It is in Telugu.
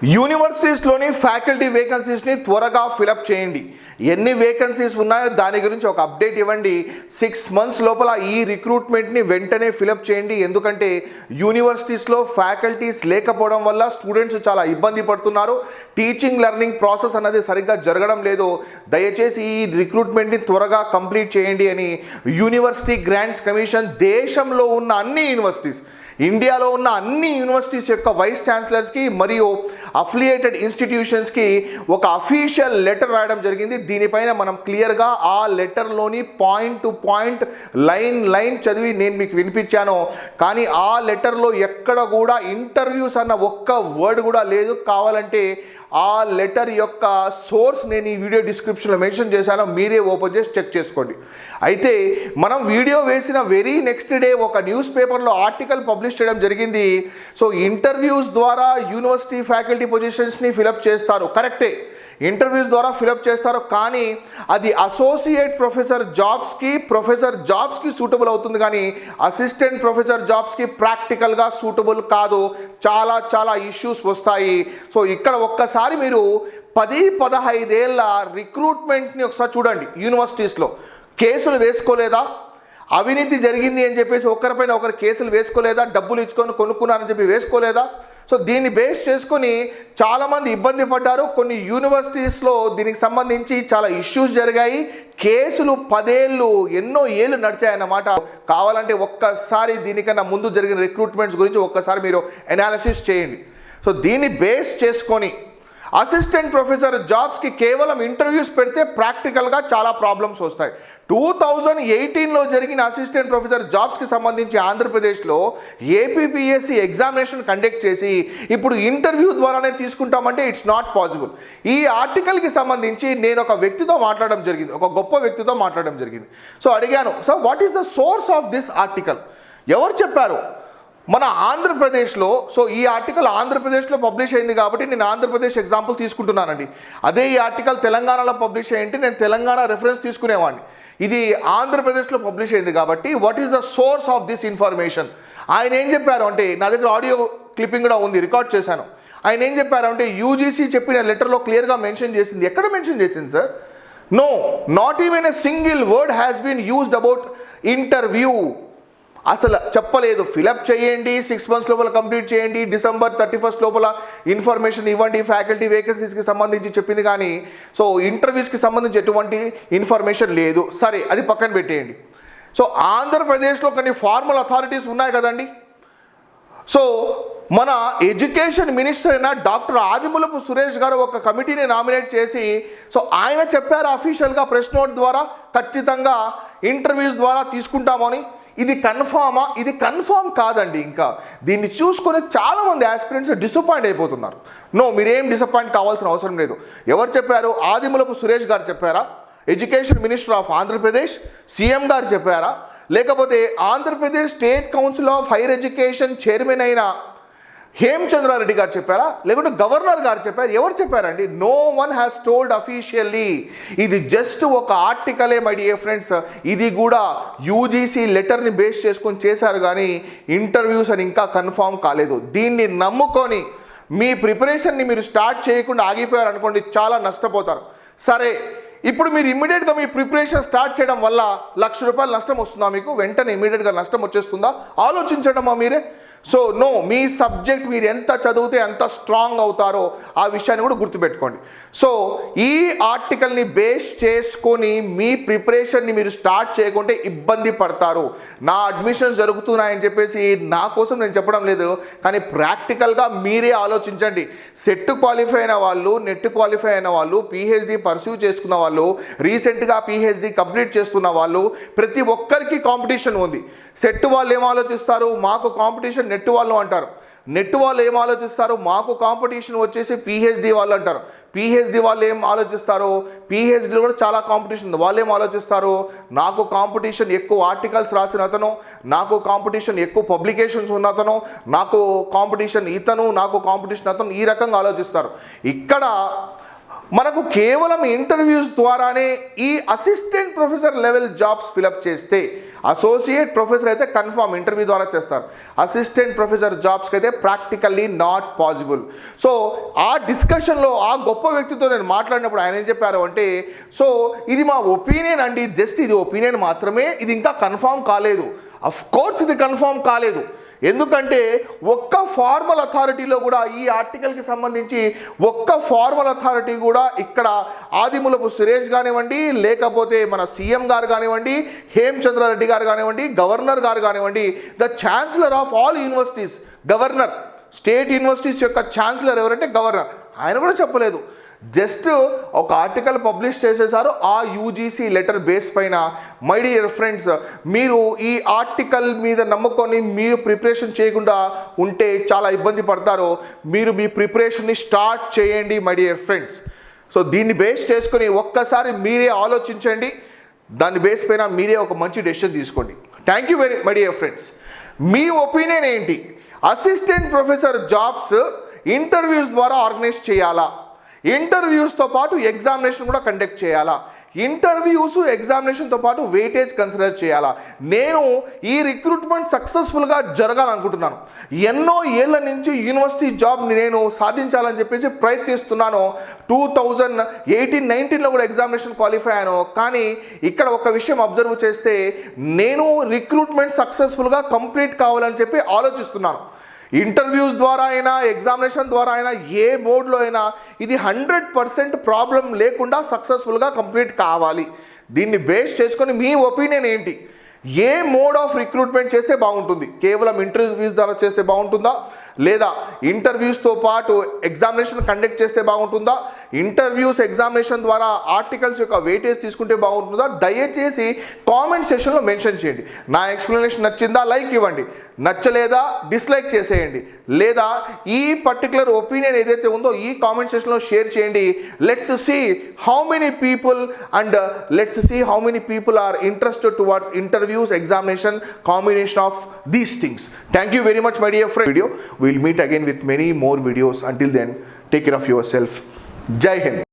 యూనివర్సిటీస్లోని ఫ్యాకల్టీ వేకెన్సీస్ని త్వరగా ఫిలప్ చేయండి. ఎన్ని వేకెన్సీస్ ఉన్నాయో దాని గురించి ఒక అప్డేట్ ఇవ్వండి. 6 months లోపల ఈ రిక్రూట్మెంట్ని వెంటనే ఫిలప్ చేయండి. ఎందుకంటే యూనివర్సిటీస్లో ఫ్యాకల్టీస్ లేకపోవడం వల్ల స్టూడెంట్స్ చాలా ఇబ్బంది పడుతున్నారు. టీచింగ్ లెర్నింగ్ ప్రాసెస్ అన్నది సరిగ్గా జరగడం లేదు. దయచేసి ఈ రిక్రూట్మెంట్ని త్వరగా కంప్లీట్ చేయండి అని యూనివర్సిటీ గ్రాంట్స్ కమిషన్ దేశంలో ఉన్న అన్ని యూనివర్సిటీస్, ఇండియాలో ఉన్న అన్ని యూనివర్సిటీస్ యొక్క వైస్ ఛాన్సలర్స్కి మరియు అఫిలియేటెడ్ ఇన్స్టిట్యూషన్స్కి ఒక అఫీషియల్ లెటర్ రాయడం జరిగింది. దీనిపైన మనం క్లియర్గా ఆ లెటర్లోని పాయింట్ టు పాయింట్ లైన్ చదివి నేను మీకు వినిపించాను. కానీ ఆ లెటర్లో ఎక్కడ కూడా ఇంటర్వ్యూస్ అన్న ఒక్క వర్డ్ కూడా లేదు. కావాలంటే ఆ లెటర్ యొక్క సోర్స్ నేను ఈ వీడియో డిస్క్రిప్షన్లో మెన్షన్ చేశాను, మీరే ఓపెన్ చేసి చెక్ చేసుకోండి. అయితే మనం వీడియో వేసిన వెరీ నెక్స్ట్ డే ఒక న్యూస్ పేపర్లో ఆర్టికల్ పబ్లిష్ చేయడం జరిగింది. సో ఇంటర్వ్యూస్ ద్వారా యూనివర్సిటీ ఫ్యాకల్టీ పొజిషన్స్ని ఫిలప్ చేస్తారు, కరెక్టే, ఇంటర్వ్యూస్ ద్వారా ఫిలప్ చేస్తారు. కానీ అది అసోసియేట్ ప్రొఫెసర్ జాబ్స్కి సూటబుల్ అవుతుంది, కానీ అసిస్టెంట్ ప్రొఫెసర్ జాబ్స్కి ప్రాక్టికల్గా సూటబుల్ కాదు. చాలా ఇష్యూస్ వస్తాయి. సో ఇక్కడ ఒక్కసారి మీరు 10-15 ఏళ్ళ రిక్రూట్మెంట్ని ఒకసారి చూడండి. యూనివర్సిటీస్లో కేసులు వేసుకోలేదా? అవినీతి జరిగింది అని చెప్పేసి ఒకరిపైన ఒకరు కేసులు వేసుకోలేదా? డబ్బులు ఇచ్చుకొని కొనుక్కున్నారని చెప్పి వేసుకోలేదా? సో దీన్ని బేస్ చేసుకొని చాలామంది ఇబ్బంది పడ్డారు. కొన్ని యూనివర్సిటీస్లో దీనికి సంబంధించి చాలా ఇష్యూస్ జరిగాయి. కేసులు 10 ఏళ్ళు, ఎన్నో ఏళ్ళు నడిచాయన్నమాట. కావాలంటే ఒక్కసారి దీనికన్నా ముందు జరిగిన రిక్రూట్మెంట్స్ గురించి ఒక్కసారి మీరు అనాలిసిస్ చేయండి. సో దీన్ని బేస్ చేసుకొని అసిస్టెంట్ ప్రొఫెసర్ జాబ్స్కి కేవలం ఇంటర్వ్యూస్ పెడితే ప్రాక్టికల్గా చాలా ప్రాబ్లమ్స్ వస్తాయి. 2018లో జరిగిన అసిస్టెంట్ ప్రొఫెసర్ జాబ్స్కి సంబంధించి ఆంధ్రప్రదేశ్లో ఏపీపీఎస్సీ ఎగ్జామినేషన్ కండక్ట్ చేసి ఇప్పుడు ఇంటర్వ్యూ ద్వారానే తీసుకుంటామంటే ఇట్స్ నాట్ పాసిబుల్. ఈ ఆర్టికల్కి సంబంధించి నేను ఒక వ్యక్తితో మాట్లాడడం జరిగింది, ఒక గొప్ప వ్యక్తితో మాట్లాడడం జరిగింది. సో అడిగాను, so what is the source of this article? ఎవరు చెప్పారు? మన ఆంధ్రప్రదేశ్లో. సో ఈ ఆర్టికల్ ఆంధ్రప్రదేశ్లో పబ్లిష్ అయింది కాబట్టి నేను ఆంధ్రప్రదేశ్ ఎగ్జాంపుల్ తీసుకుంటున్నానండి. అదే ఈ ఆర్టికల్ తెలంగాణలో పబ్లిష్ అయ్యింటే నేను తెలంగాణ రెఫరెన్స్ తీసుకునేవాడిని. ఇది ఆంధ్రప్రదేశ్లో పబ్లిష్ అయింది కాబట్టి what is the source of this information? ఆయన ఏం చెప్పారు అంటే, నా దగ్గర ఆడియో క్లిప్పింగ్ కూడా ఉంది, రికార్డ్ చేశాను. ఆయన ఏం చెప్పారు అంటే, యూజీసీ చెప్పిన లెటర్లో క్లియర్గా మెన్షన్ చేసింది. ఎక్కడ మెన్షన్ చేసింది sir? No, not even a single word has been used about interview. అసలు చెప్పలేదు. ఫిలప్ చేయండి, 6 months లోపల కంప్లీట్ చేయండి, December 31st లోపల ఇన్ఫర్మేషన్ ఇవ్వండి ఫ్యాకల్టీ వేకెన్సీస్కి సంబంధించి చెప్పింది. కానీ సో ఇంటర్వ్యూస్కి సంబంధించి ఎటువంటి ఇన్ఫర్మేషన్ లేదు. సరే, అది పక్కన పెట్టేయండి. సో ఆంధ్రప్రదేశ్లో కొన్ని ఫార్మల్ అథారిటీస్ ఉన్నాయి కదండి. సో మన ఎడ్యుకేషన్ మినిస్టర్ అయిన డాక్టర్ ఆదిమూలపు సురేష్ గారు ఒక కమిటీని నామినేట్ చేసి, సో ఆయన చెప్పారు అఫీషియల్గా ప్రెస్ నోట్ ద్వారా ఖచ్చితంగా ఇంటర్వ్యూస్ ద్వారా తీసుకుంటామని. ఇది కన్ఫామా? ఇది కన్ఫామ్ కాదండి. ఇంకా దీన్ని చూసుకొని చాలామంది ఆస్పిరెంట్స్ డిసప్పాయింట్ అయిపోతున్నారు. నో, మీరేం డిసప్పాయింట్ కావాల్సిన అవసరం లేదు. ఎవరు చెప్పారు? ఆదిమూలపు సురేష్ గారు చెప్పారా? Education minister of Andhra Pradesh CM గారు చెప్పారా? లేకపోతే Andhra Pradesh state council of higher education chairman అయిన హేమచంద్రారెడ్డి గారు చెప్పారా? లేకుంటే గవర్నర్ గారు చెప్పారు? ఎవరు చెప్పారండి? No one has told officially. ఇది జస్ట్ ఒక ఆర్టికలే మై డియర్ ఫ్రెండ్స్. ఇది కూడా యూజీసీ లెటర్ని బేస్ చేసుకొని చేశారు, కానీ ఇంటర్వ్యూస్ అని ఇంకా కన్ఫామ్ కాలేదు. దీన్ని నమ్ముకొని మీ ప్రిపరేషన్ని మీరు స్టార్ట్ చేయకుండా ఆగిపోయారు అనుకోండి, చాలా నష్టపోతారు. సరే, ఇప్పుడు మీరు ఇమ్మీడియట్గా మీ ప్రిపరేషన్ స్టార్ట్ చేయడం వల్ల ₹1,00,000 నష్టం వస్తుందా? మీకు వెంటనే ఇమ్మీడియట్గా నష్టం వచ్చేస్తుందా? ఆలోచించడమా మీరే? సో నో, మీ సబ్జెక్ట్ మీరు ఎంత చదివితే ఎంత స్ట్రాంగ్ అవుతారో ఆ విషయాన్ని కూడా గుర్తుపెట్టుకోండి. సో ఈ ఆర్టికల్ని బేస్ చేసుకొని మీ ప్రిపరేషన్ని మీరు స్టార్ట్ చేయకుంటే ఇబ్బంది పడతారు. నా అడ్మిషన్స్ జరుగుతున్నాయని చెప్పేసి నా కోసం నేను చెప్పడం లేదు, కానీ ప్రాక్టికల్గా మీరే ఆలోచించండి. సెట్ క్వాలిఫై అయిన వాళ్ళు, నెట్ క్వాలిఫై అయిన వాళ్ళు, పిహెచ్డి పర్సూ చేసుకున్న వాళ్ళు, రీసెంట్గా పిహెచ్డి కంప్లీట్ చేస్తున్న వాళ్ళు, ప్రతి ఒక్కరికి కాంపిటీషన్ ఉంది. సెట్ వాళ్ళు ఏం ఆలోచిస్తారు? మాకు కాంపిటీషన్ నెట్ వాళ్ళు అంటారు. నెట్ వాళ్ళు ఏం ఆలోచిస్తారు? మాకు కాంపిటీషన్ వచ్చేసి పిహెచ్డి వాళ్ళు అంటారు. పిహెచ్డి వాళ్ళు ఏం ఆలోచిస్తారు? పిహెచ్డీలో కూడా చాలా కాంపిటీషన్ ఉంది. వాళ్ళు ఏం ఆలోచిస్తారు? నాకు కాంపిటీషన్ ఎక్కువ ఆర్టికల్స్ రాసిన అతను, నాకు కాంపిటీషన్ ఎక్కువ పబ్లికేషన్స్ ఉన్న అతను, నాకు కాంపిటీషన్ ఇతను, నాకు కాంపిటీషన్ అతను, ఈ రకంగా ఆలోచిస్తారు. ఇక్కడ మనకు కేవలం ఇంటర్వ్యూస్ ద్వారానే ఈ assistant professor level jobs fill up చేస్తే, అసోసియేట్ ప్రొఫెసర్ అయితే కన్ఫర్మ్ ఇంటర్వ్యూ ద్వారా చేస్తారు, అసిస్టెంట్ ప్రొఫెసర్ జాబ్స్కి అయితే ప్రాక్టికల్లీ నాట్ పాసిబుల్. సో ఆ డిస్కషన్లో ఆ గొప్ప వ్యక్తితో నేను మాట్లాడినప్పుడు ఆయన ఏం చెప్పారు అంటే, సో ఇది మా ఒపీనియన్ అండి, జస్ట్ ఇది ఒపీనియన్ మాత్రమే, ఇది ఇంకా కన్ఫర్మ్ కాలేదు. అఫ్ కోర్స్ ఇది కన్ఫర్మ్ కాలేదు, ఎందుకంటే ఒక్క ఫార్మల్ అథారిటీలో కూడా ఈ ఆర్టికల్కి సంబంధించి ఒక్క ఫార్మల్ అథారిటీ కూడా ఇక్కడ ఆదిమూలపు సురేష్ కానివ్వండి, లేకపోతే మన సీఎం గారు కానివ్వండి, హేమచంద్రారెడ్డి గారు కానివ్వండి, గవర్నర్ గారు కానివ్వండి, the chancellor of all universities, governor, state universities యొక్క ఛాన్సలర్ ఎవరంటే గవర్నర్, ఆయన కూడా చెప్పలేదు. జస్ట్ ఒక ఆర్టికల్ పబ్లిష్ చేసేసారు ఆ యూజీసీ లెటర్ బేస్ పైన. మై డియర్ ఫ్రెండ్స్, మీరు ఈ ఆర్టికల్ మీద నమ్ముకొని మీరు ప్రిపరేషన్ చేయకుండా ఉంటే చాలా ఇబ్బంది పడతారు. మీరు మీ ప్రిపరేషన్ని స్టార్ట్ చేయండి మై డియర్ ఫ్రెండ్స్. సో దీన్ని బేస్ చేసుకొని ఒక్కసారి మీరే ఆలోచించండి, దాని బేస్ పైన మీరే ఒక మంచి డెసిషన్ తీసుకోండి. Thank you very my dear friends. Me opinion ఏంటి? అసిస్టెంట్ ప్రొఫెసర్ జాబ్స్ ఇంటర్వ్యూస్ ద్వారా ఆర్గనైజ్ చేయాలా, ఇంటర్వ్యూస్తో పాటు ఎగ్జామినేషన్ కూడా కండక్ట్ చేయాలా, ఇంటర్వ్యూస్ ఎగ్జామినేషన్తో పాటు వెయిటేజ్ కన్సిడర్ చేయాలా? నేను ఈ రిక్రూట్మెంట్ సక్సెస్ఫుల్గా జరగాలనుకుంటున్నాను. ఎన్నో ఏళ్ళ నుంచి యూనివర్సిటీ జాబ్ని నేను సాధించాలని చెప్పేసి ప్రయత్నిస్తున్నాను. 2018-19లో కూడా ఎగ్జామినేషన్ క్వాలిఫై అయ్యాను. కానీ ఇక్కడ ఒక విషయం అబ్జర్వ్ చేస్తే, నేను రిక్రూట్మెంట్ సక్సెస్ఫుల్గా కంప్లీట్ కావాలని చెప్పి ఆలోచిస్తున్నాను. ఇంటర్వ్యూస్ ద్వారా అయినా ఎగ్జామినేషన్ ద్వారా అయినా ఏ మోడ్లో అయినా ఇది 100% ప్రాబ్లం లేకుండా సక్సెస్ఫుల్గా కంప్లీట్ కావాలి. దీన్ని బేస్ చేసుకొని మీ ఒపీనియన్ ఏంటి? ఏ మోడ్ ఆఫ్ రిక్రూట్మెంట్ చేస్తే బాగుంటుంది? కేవలం ఇంటర్వ్యూస్ ద్వారా చేస్తే బాగుంటుందా, లేదా ఇంటర్వ్యూస్తో పాటు ఎగ్జామినేషన్ కండక్ట్ చేస్తే బాగుంటుందా, ఇంటర్వ్యూస్ ఎగ్జామినేషన్ ద్వారా ఆర్టికల్స్ యొక్క వెయిటేజ్ తీసుకుంటే బాగుంటుందా? దయచేసి కామెంట్ సెక్షన్లో మెన్షన్ చేయండి. నా ఎక్స్ప్లెనేషన్ నచ్చిందా లైక్ ఇవ్వండి, నచ్చలేదా డిస్లైక్ చేసేయండి, లేదా ఈ పర్టికులర్ ఒపీనియన్ ఏదైతే ఉందో ఈ కామెంట్ సెక్షన్లో షేర్ చేయండి. Let's see how many people and let's see how many people are interested towards interviews, examination, combination of these things. Thank you very much my dear friend. We'll meet again with many more videos. Until then, take care of yourself. Jai Hind.